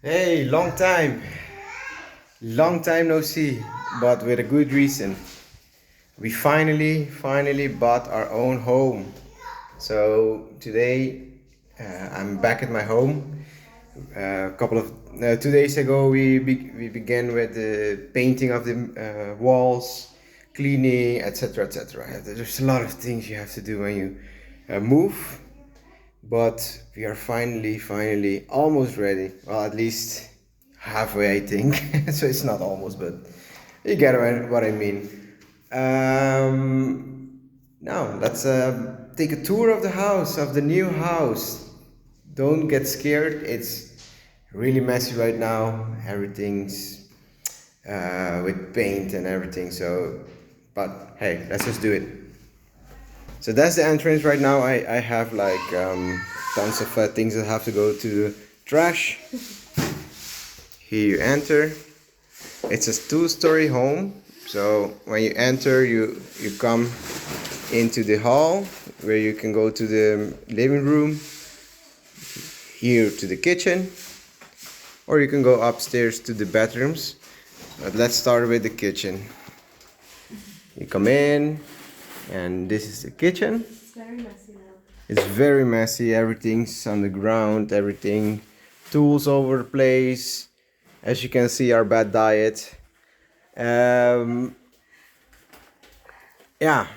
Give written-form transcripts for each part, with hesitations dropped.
Hey, long time no see, but with a good reason. We finally bought our own home. So today I'm back at my home. A couple of 2 days ago we began with the painting of the walls, cleaning, etc., etc. There's a lot of things you have to do when you move, but we are finally almost ready. Well, at least halfway, I think. So it's not almost, but you get what I mean. Now let's take a tour of the house, of the new house. Don't get scared. It's really messy right now. Everything's with paint and everything. So, but hey, let's just do it. So that's the entrance right now. I have like tons of things that have to go to the trash. Here you enter. It's a two-story home. So when you enter, you come into the hall where you can go to the living room, here to the kitchen, or you can go upstairs to the bedrooms. But let's start with the kitchen. You come in, and this is the kitchen. It's very messy now. It's very messy. Everything's on the ground. Everything, tools over the place. As you can see, our bad diet. Yeah,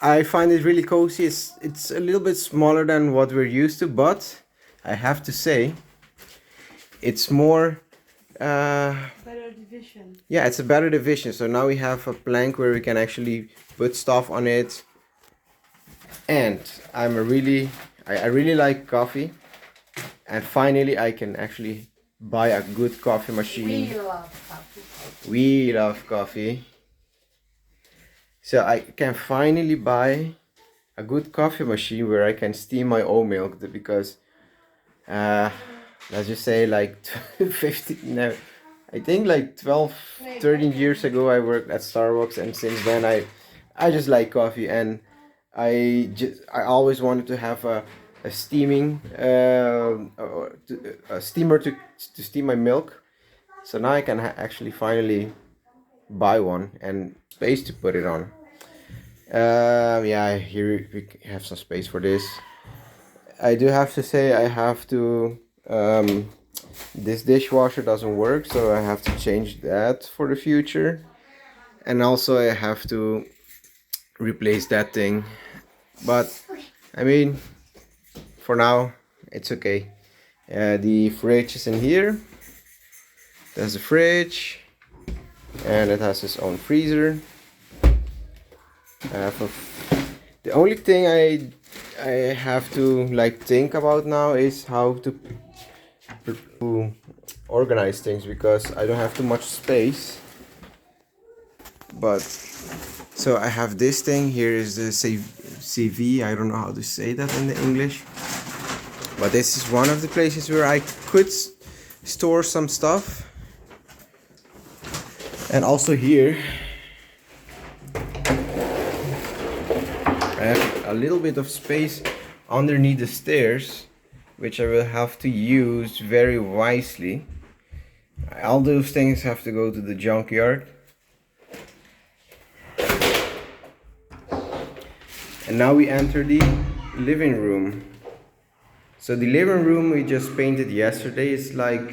I find it really cozy. It's a little bit smaller than what we're used to, but I have to say, it's more. Better division. Yeah, it's a better division. So now we have a plank where we can actually put stuff on it. And I really like coffee. And finally, I can actually buy a good coffee machine. We love coffee. We love coffee. So I can finally buy a good coffee machine where I can steam my own milk because let's just say like 15, no, I think like 12, 13 years ago I worked at Starbucks, and since then I just like coffee, and I always wanted to have a steaming a steamer to steam my milk. So now I can actually finally buy one and space to put it on. Yeah, here we have some space for this. I do have to say I have to. This dishwasher doesn't work, so I have to change that for the future. And also I have to replace that thing. But I mean, for now, it's okay. The fridge is in here. There's the fridge, and it has its own freezer. The only thing I have to like think about now is how to organize things, because I don't have too much space. But so I have this thing here is the CV. I don't know how to say that in the English, but this is one of the places where I could store some stuff. And also here I have a little bit of space underneath the stairs, which I will have to use very wisely. All those things have to go to the junkyard. And now we enter the living room. So the living room we just painted yesterday is like,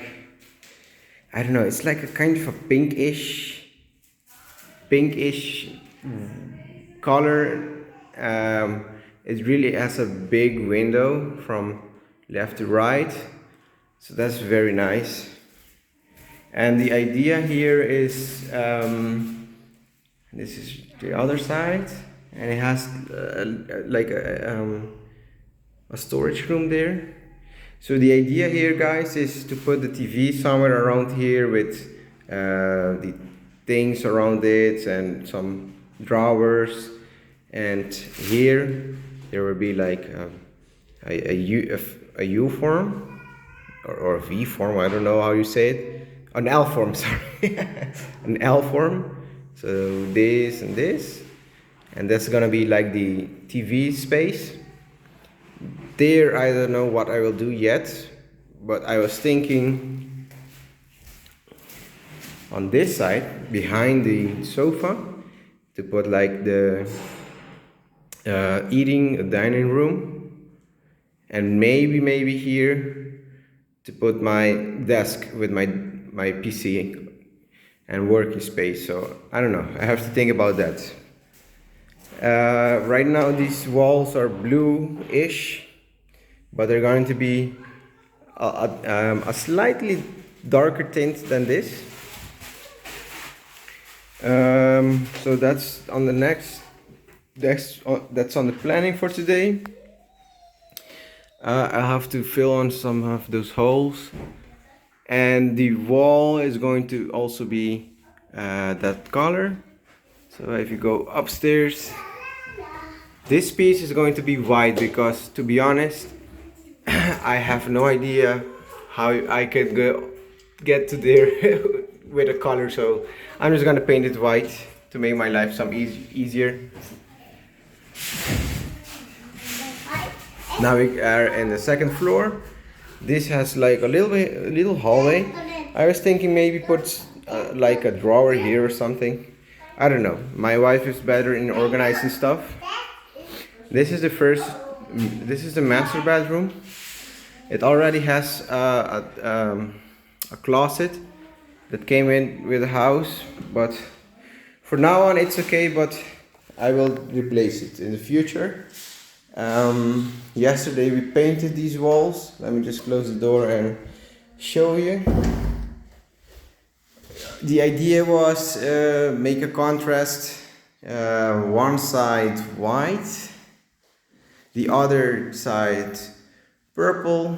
I don't know, it's like a kind of a pinkish color. It really has a big window from left to right, so that's very nice. And the idea here is this is the other side, and it has like a storage room there. So the idea here, guys, is to put the TV somewhere around here with the things around it and some drawers. And here there will be like a U form or a V form. I don't know how you say it. An L form, sorry, an L form. So this and this, and that's gonna be like the TV space. There, I don't know what I will do yet, but I was thinking on this side behind the sofa to put like the dining room, and maybe here to put my desk with my PC and working space. So I don't know, I have to think about that. Right now these walls are blue-ish, but they're going to be a slightly darker tint than this. So that's on the that's on the planning for today. I have to fill in some of those holes, and the wall is going to also be that color. So if you go upstairs, this piece is going to be white because, to be honest, I have no idea how I could get to there with a color. So I'm just gonna paint it white to make my life some easier. Now we are in the second floor. This has like a little hallway. I was thinking maybe put like a drawer here or something. I don't know. My wife is better in organizing stuff. This is the master bedroom. It already has a closet that came in with the house, but for now on it's okay, but I will replace it in the future. Yesterday we painted these walls. Let me just close the door and show you. The idea was make a contrast, one side white, the other side purple,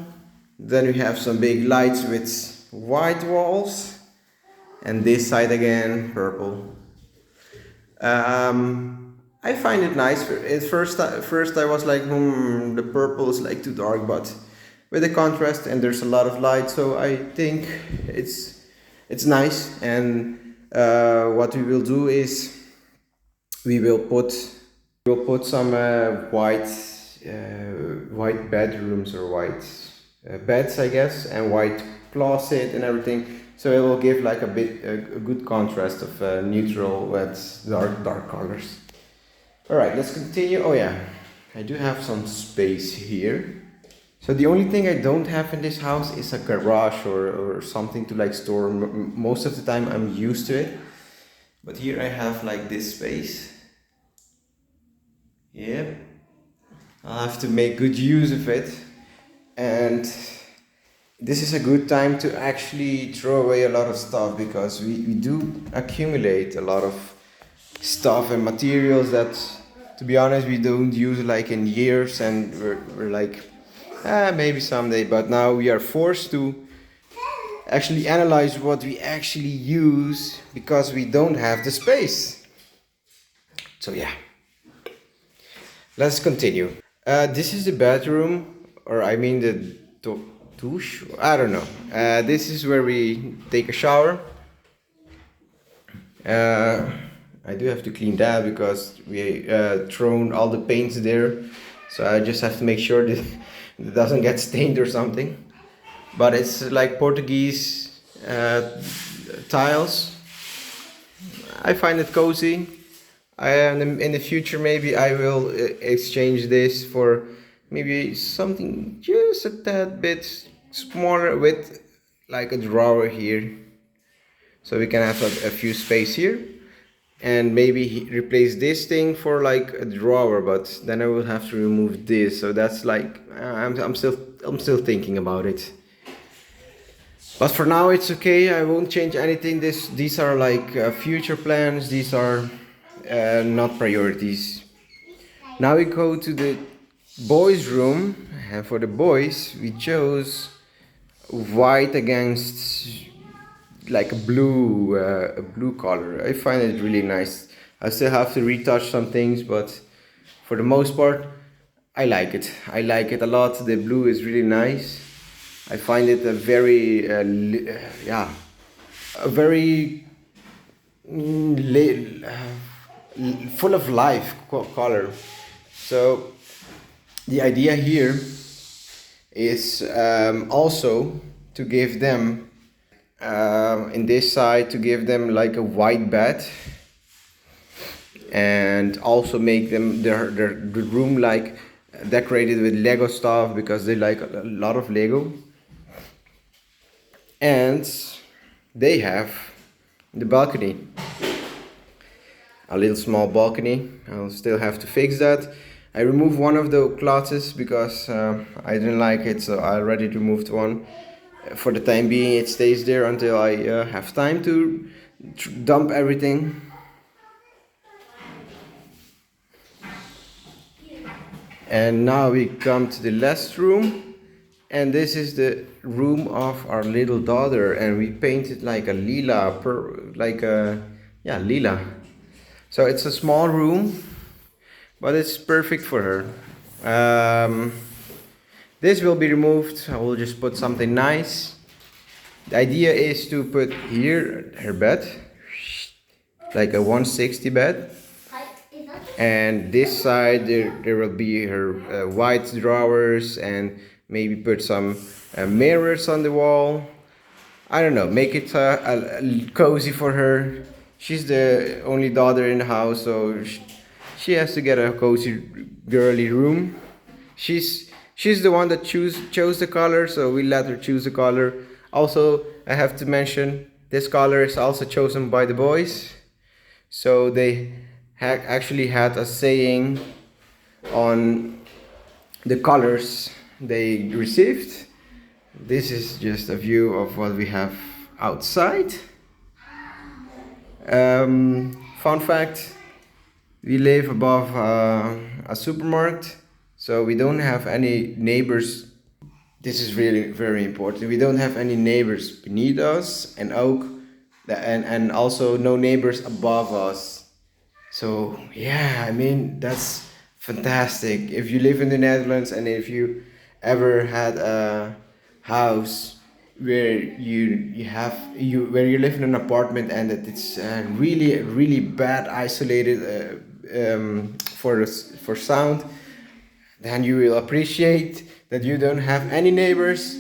then we have some big lights with white walls, and this side again purple. I find it nice. At first I was like, the purple is like too dark, but with the contrast and there's a lot of light, so I think it's nice. And what we will do is we will put some white bedrooms or white beds, I guess, and white closet and everything. So it will give like a good contrast of neutral with dark colors. All right, let's continue. Oh yeah, I do have some space here. So the only thing I don't have in this house is a garage or something to like store. Most of the time I'm used to it. But here I have like this space. Yep. I'll have to make good use of it. And this is a good time to actually throw away a lot of stuff, because we do accumulate a lot of stuff and materials that, to be honest, we don't use like in years, and we're like, maybe someday. But now we are forced to actually analyze what we actually use because we don't have the space. So yeah, let's continue. This is the bedroom, or I mean the douche, I don't know. This is where we take a shower. I do have to clean that because we thrown all the paints there, so I just have to make sure that it doesn't get stained or something. But it's like Portuguese tiles. I find it cozy. In the future maybe I will exchange this for maybe something just a tad bit smaller with like a drawer here, so we can have a few space here, and maybe replace this thing for like a drawer, but then I will have to remove this. So that's like I'm still thinking about it. But for now it's okay. I won't change anything. These are like future plans. These are not priorities. Now we go to the boys' room, and for the boys we chose white against like a blue color. I find it really nice. I still have to retouch some things, but for the most part I like it. I like it a lot. The blue is really nice. I find it a very full of life color. So the idea here is also to give them in this side, to give them like a white bed, and also make them their the room like decorated with Lego stuff, because they like a lot of Lego. And they have the balcony, a little small balcony. I'll still have to fix that. I removed one of the closets because I didn't like it, so I already removed one. For the time being, it stays there until I have time to dump everything. And now we come to the last room, and this is the room of our little daughter, and we painted like a lila, lila. So it's a small room, but it's perfect for her. This will be removed. I will just put something nice. The idea is to put here her bed, like a 160 bed. And this side there will be her white drawers, and maybe put some mirrors on the wall. I don't know, make it cozy for her. She's the only daughter in the house, so she has to get a cozy girly room. She's the one that chose the color, so we let her choose the color. Also, I have to mention, this color is also chosen by the boys, so they actually had a saying on the colors they received. This is just a view of what we have outside. Fun fact, we live above a supermarket, so we don't have any neighbors. This is really very important. We don't have any neighbors beneath us, and also no neighbors above us. So yeah, I mean, that's fantastic. If you live in the Netherlands, and if you ever had a house where you live in an apartment, and that it's really bad isolated for sound, then you will appreciate that you don't have any neighbors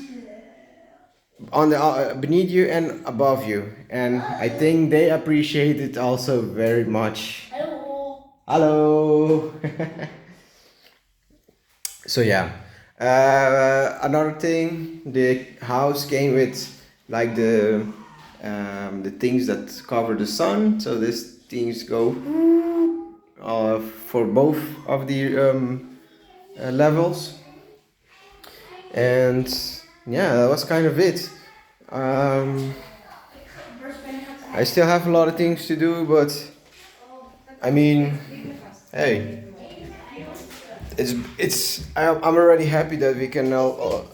on the beneath you and above you, and I think they appreciate it also very much. Hello. So yeah, another thing, the house came with like the things that cover the sun, so these things go for both of the levels. And yeah, that was kind of it. I still have a lot of things to do, but I mean, hey, I'm already happy that we can now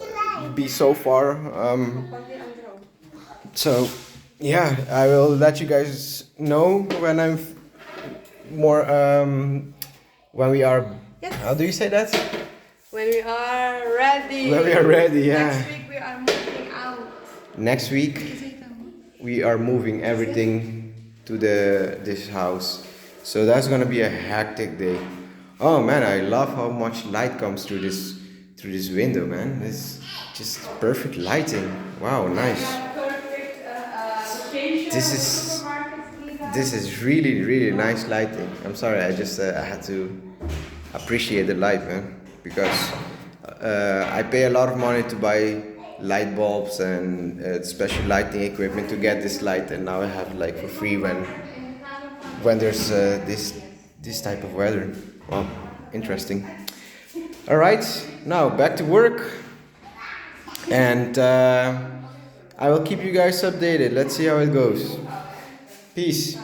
be so far. So yeah, I will let you guys know when I'm more when we are. Yes. How do you say that? When we are ready. When we are ready, yeah. Next week we are moving out. Next week we are moving everything to this house. So that's gonna be a hectic day. Oh man, I love how much light comes through this window, man. It's just perfect lighting. Wow, nice. This is really nice lighting. I'm sorry, I just I had to appreciate the light, man, because I pay a lot of money to buy light bulbs and special lighting equipment to get this light, and now I have it like for free when there's this type of weather. Wow, interesting. All right, now back to work, and I will keep you guys updated. Let's see how it goes. Peace.